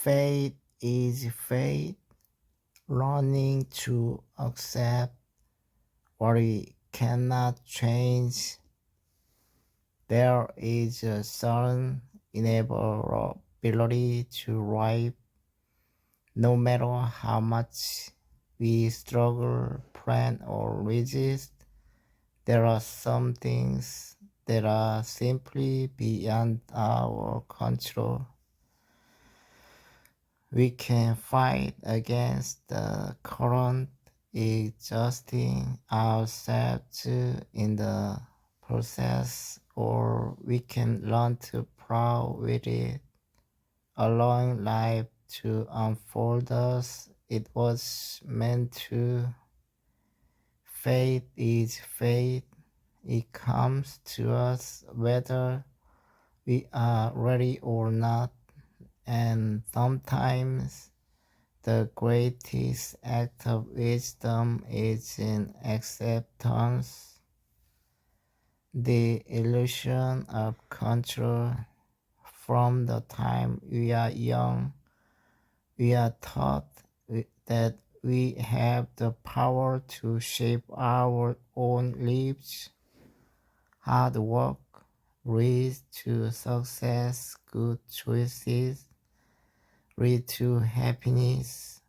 Faith is faith, learning to accept what we cannot change. There is a certain inevitability to life, no matter how much we struggle, plan, or resist. There are some things that are simply beyond our control. We can fight against the current, exhausting ourselves in the process, or we can learn to plow with it, allowing life to unfold as it was meant to. Faith is faith. It comes to us whether we are ready or not, and sometimes the greatest act of wisdom is in acceptance. The illusion of control. From the time we are young, we are taught that we have the power to shape our own lives. Hard work leads to success, good choices lead to happiness,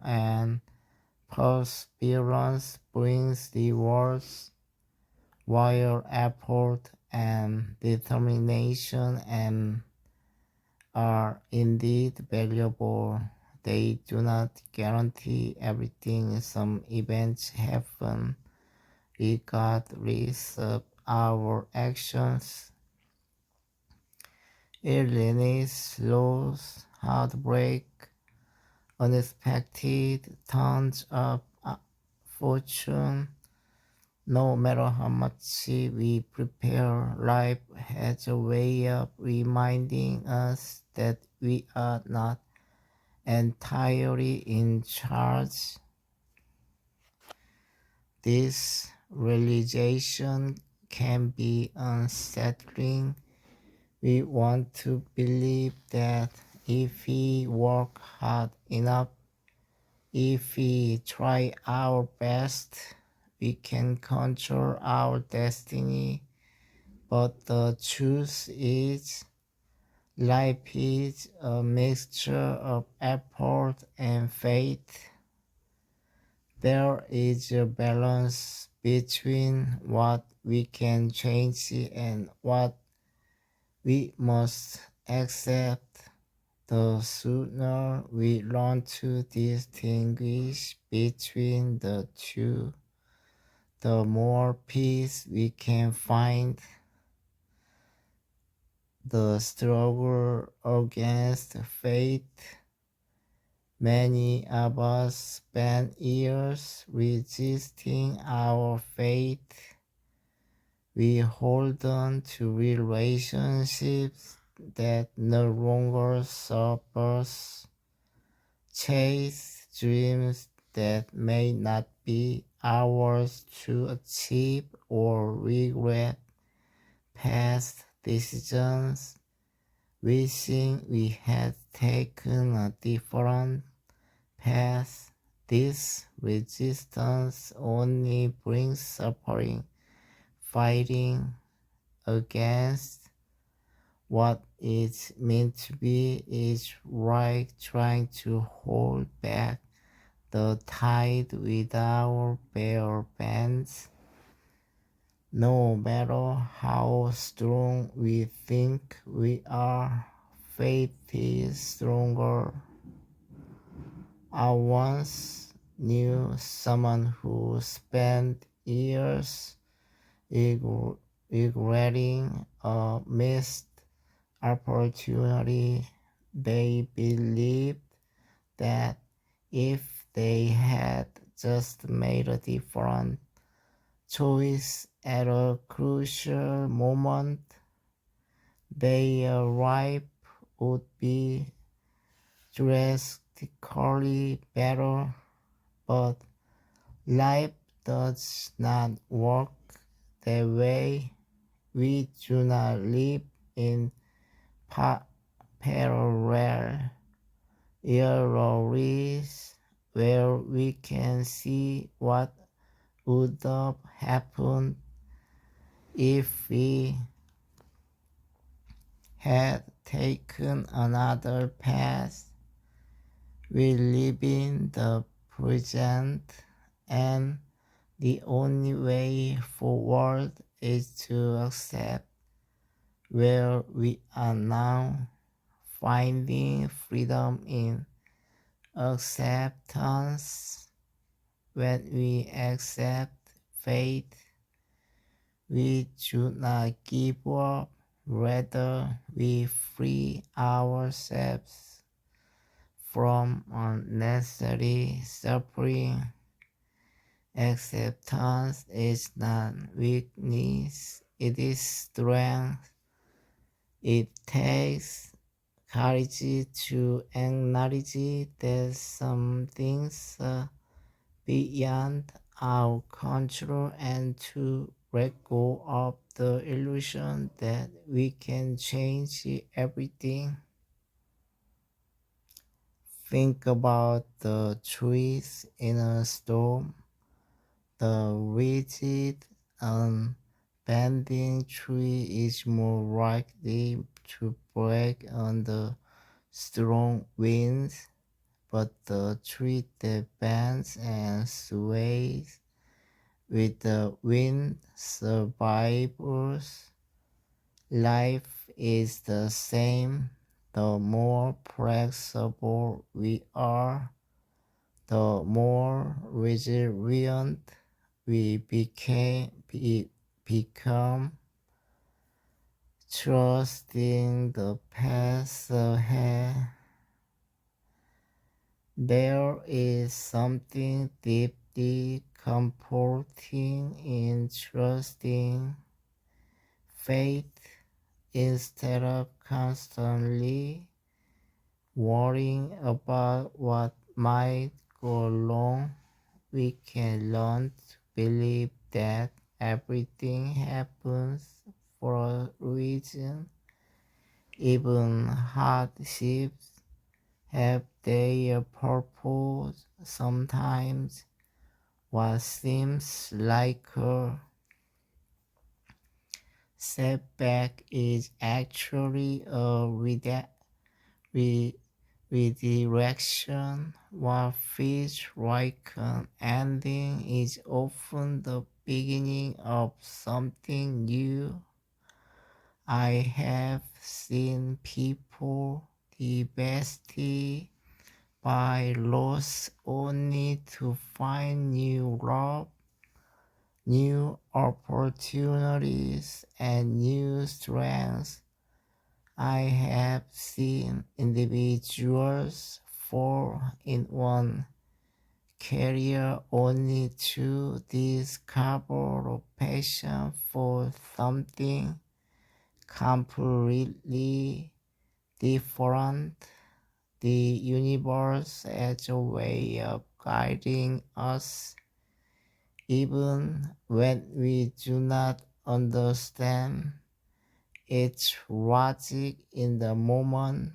and perseverance brings rewards, while effort and determination and are indeed valuable. They do not guarantee everything. Some events happen regardless of our actions. Illness, loss, heartbreak, unexpected turns of fortune. No matter how much we prepare, life has a way of reminding us that we are not entirely in charge. This realization can be unsettling. We want to believe that if we work hard enough, if we try our best, we can control our destiny. But the truth is, life is a mixture of effort and faith. There is a balance between what we can change and what we must accept. The sooner we learn to distinguish between the two, the more peace we can find. The struggle against fate. Many of us spend years resisting our fate. We hold on to relationships that no longer serve us, chase dreams that may not be ours to achieve, or regret past decisions, wishing we had taken a different path. This resistance only brings suffering. Fighting against what is meant to be is like trying to hold back the tide with our bare hands. No matter how strong we think we are, faith is stronger. I once knew someone who spent years regretting a missed opportunity. They believed that if they had just made a different choice at a crucial moment, their life would be drastically better. But life does not work that way. We do not live in parallel Errors where we can see what would have happened if we had taken another path. We live in the present, and the only way forward is to accept where we are now, finding freedom in acceptance. When we accept fate, we do not give up, rather, we free ourselves from unnecessary suffering. Acceptance is not weakness, it is strength. It takes courage to acknowledge that some things are beyond our control and to let go of the illusion that we can change everything. Think about the trees in a storm. The rigid and bending tree is more likely to break under strong winds, but the tree that bends and sways with the wind survives. Life is the same. The more flexible we are, the more resilient we become, trusting the path ahead. There is something deeply comforting in trusting fate instead of constantly worrying about what might go wrong. We can learn to believe that everything happens for a reason. Even hardships have their purpose. Sometimes what seems like a setback is actually a redirection. What feels like an ending is often the beginning of something new. I have seen people devastated by loss only to find new love, new opportunities, and new strengths. I have seen individuals fall in one career only to discover a passion for something completely different. The universe has a way of guiding us even when we do not understand its logic in the moment.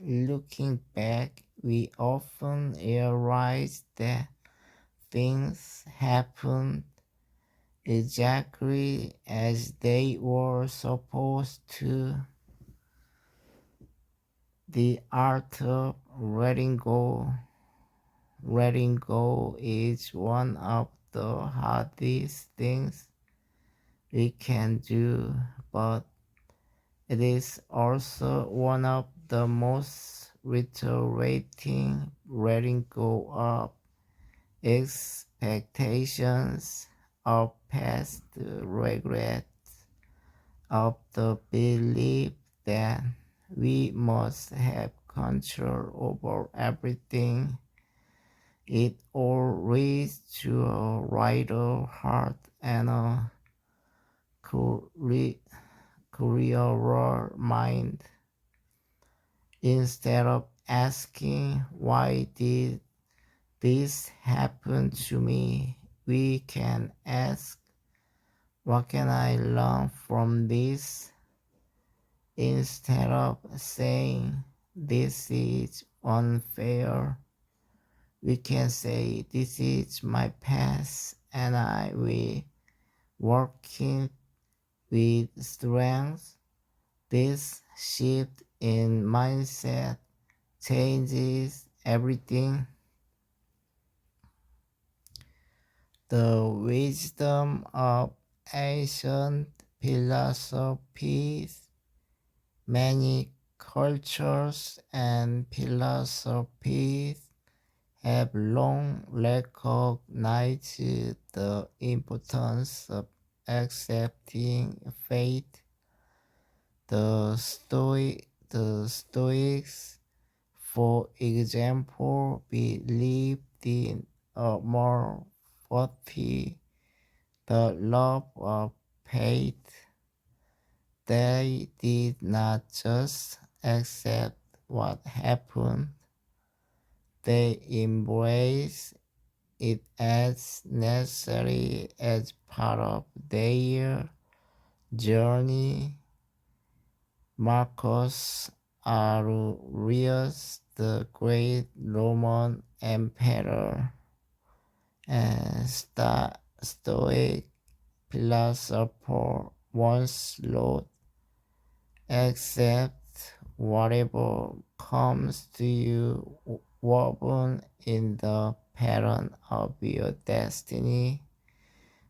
Looking back, we often realize that things happened exactly as they were supposed to. The art of letting go is one of the hardest things we can do, but it is also one of the most reiterating. Letting go of expectations, of past regrets, of the belief that we must have control over everything. It all leads to a lighter heart and a clearer mind. Instead of asking, why did this happen to me? We can ask, what can I learn from this? Instead of saying, this is unfair. We can say, "This is my path, and I will working with strength." This shift in mindset changes everything. The wisdom of ancient philosophies. Many cultures and philosophies have long recognized the importance of accepting fate. The Stoics, for example, believed in a more worthy the love of fate. They did not just accept what happened, they embraced it as necessary as part of their journey. Marcus Aurelius, the great Roman emperor and Stoic philosopher, once wrote, "Accept whatever comes to you, woven in the pattern of your destiny,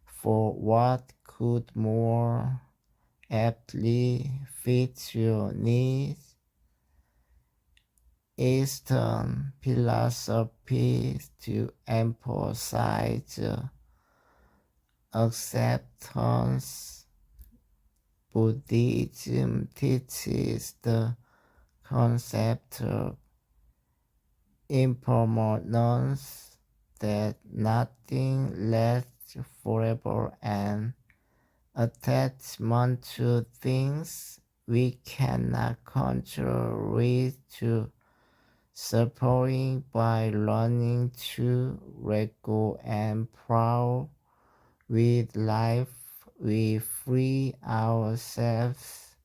for what could more aptly fit your needs." Eastern philosophy to emphasize acceptance. Buddhism teaches the concept of impermanence, that nothing lasts forever, and attachment to things we cannot control leads to suffering. By learning to let go and proud with life, we free ourselves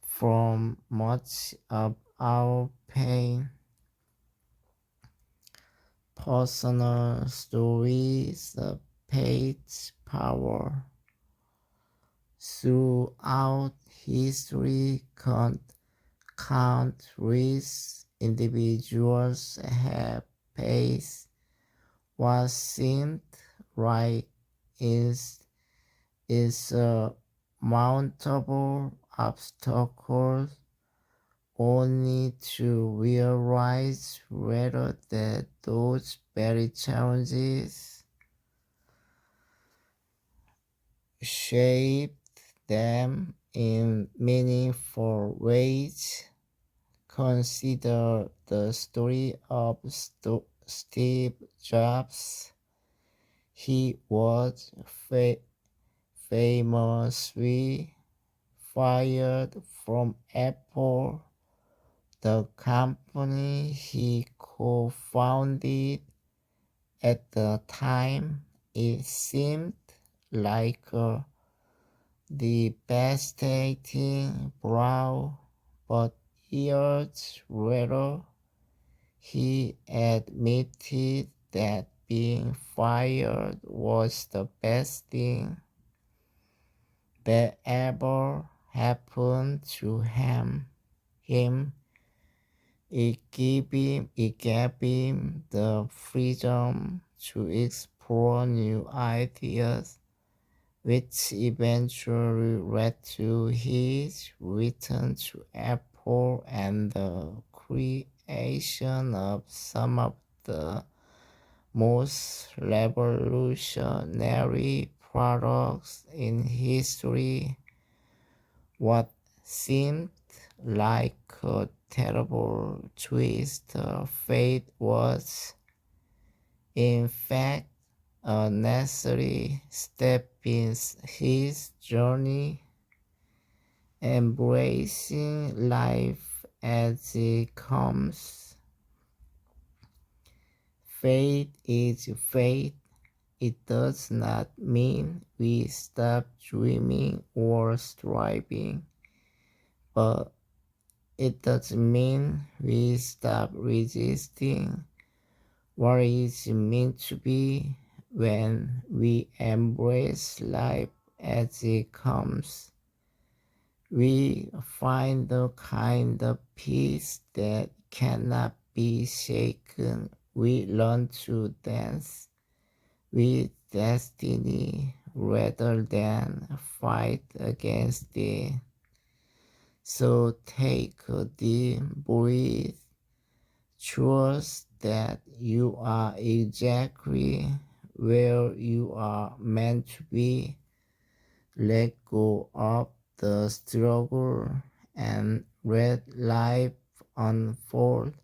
from much of our pain. Personal stories of faith power. Throughout history, countless individuals have faced what seemed like insurmountable obstacles, only to realize later that those very challenges shaped them in meaningful ways. Consider the story of Steve Jobs. He was famously fired from Apple, the company he co-founded. At the time, it seemed like a devastating blow, but years later, he admitted that being fired was the best thing that ever happened to him. It gave him the freedom to explore new ideas, which eventually led to his return to Apple and the creation of some of the most revolutionary products in history. What seemed like a terrible twist of fate was, in fact, a necessary step in his journey. Embracing life as it comes. Fate is fate. It does not mean we stop dreaming or striving, but it doesn't mean we stop resisting what is meant to be when we embrace life as it comes. We find the kind of peace that cannot be shaken. We learn to dance with destiny rather than fight against it. So take a deep breath. Trust that you are exactly where you are meant to be. Let go of the struggle and let life unfold.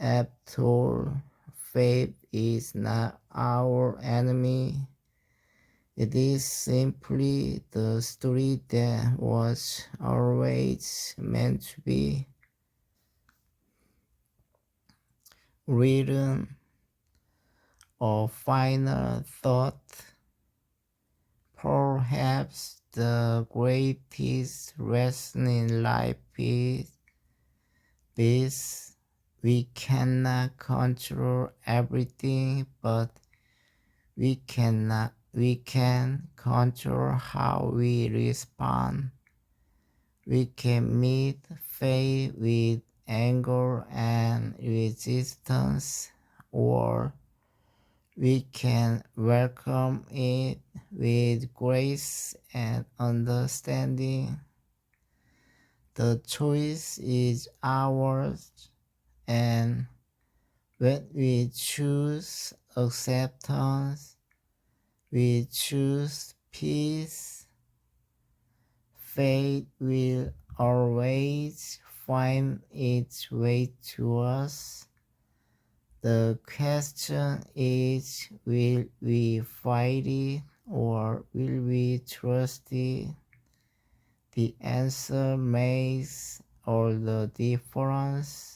After all, fate is not our enemy. It is simply the story that was always meant to be written. A final thought. Perhaps the greatest lesson in life is this: we cannot control everything, but we can control how we respond. We can meet fate with anger and resistance, or we can welcome it with grace and understanding. The choice is ours, and when we choose acceptance, we choose peace. Fate will always find its way to us. The question is, will we fight it or will we trust it? The answer makes all the difference.